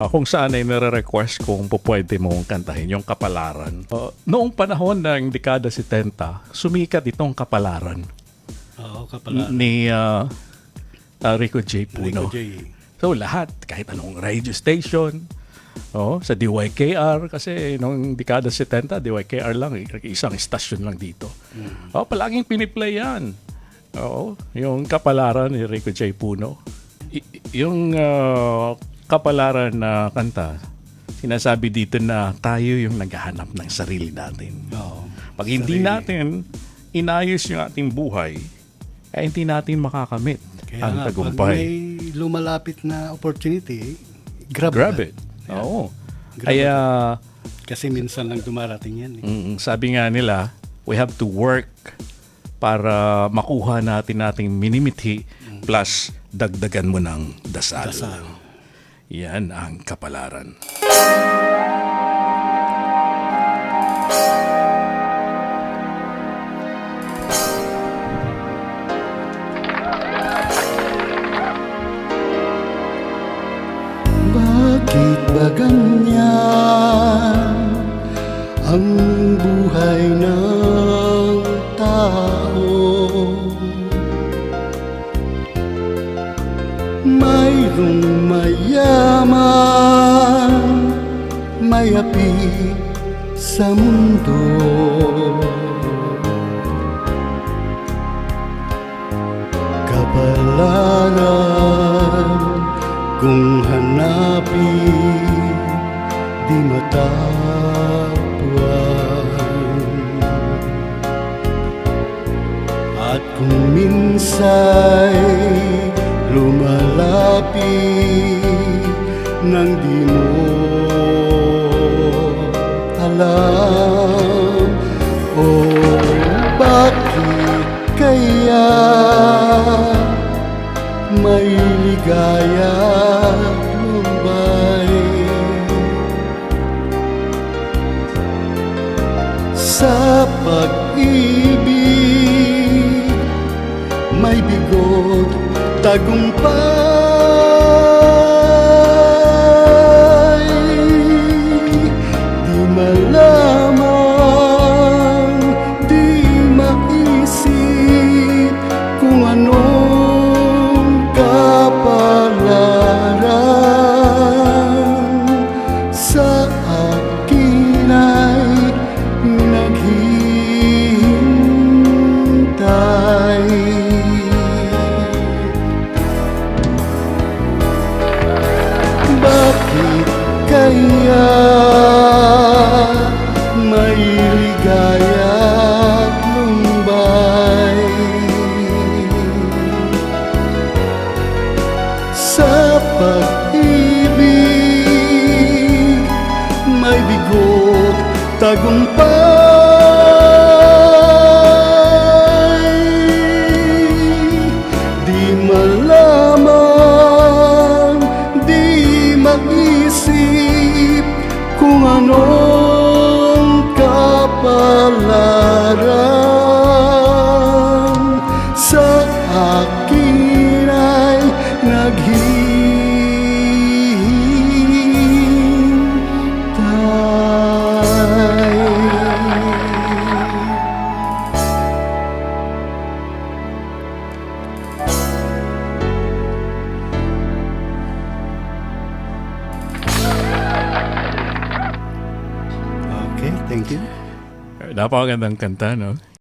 Kung saan ay nare-request kung pupwede mong kantahin yung Kapalaran. Noong panahon ng dekada 70, sumikat itong Kapalaran Oo, Kapalaran. ni Rico J. Puno. Rico J. So lahat, kahit anong radio station, sa DYKR, kasi noong dekada 70, DYKR lang, isang station lang dito. Palaging piniplay yan. Yung Kapalaran ni Rico J. Puno. Yung Kapalaran na kanta, sinasabi dito na tayo yung naghahanap ng sarili natin. Pag hindi natin inayos yung ating buhay, ay hindi natin makakamit ang tagumpay. Pag may lumalapit na opportunity, Grab it. Oo. Kaya, kasi minsan lang dumarating yan. sabi nga nila, we have to work para makuha natin ating minimithi plus dagdagan mo ng dasal. Yan ang Kapalaran. Bakit ba ganyan ang buhay ng tao? Mayroong mayaman, mayapi sa mundo. Kapalaran kung hanapin, di matapwan. At kung minsa'y lumalapit nang di mo alam, bakit kaya may ligaya lumbay sa pag-ibig? May bigot tagumpay, di malaman, di maisip kung anong kapalaran sa akin ay naghihintay. Bakit kaya may ligaya at lumbay sa pag-ibig? May bigot tagumpay, di malaman, di maisip kung anong kapalaran sa akin ay Okay, thank you. Napakagandang kanta, no?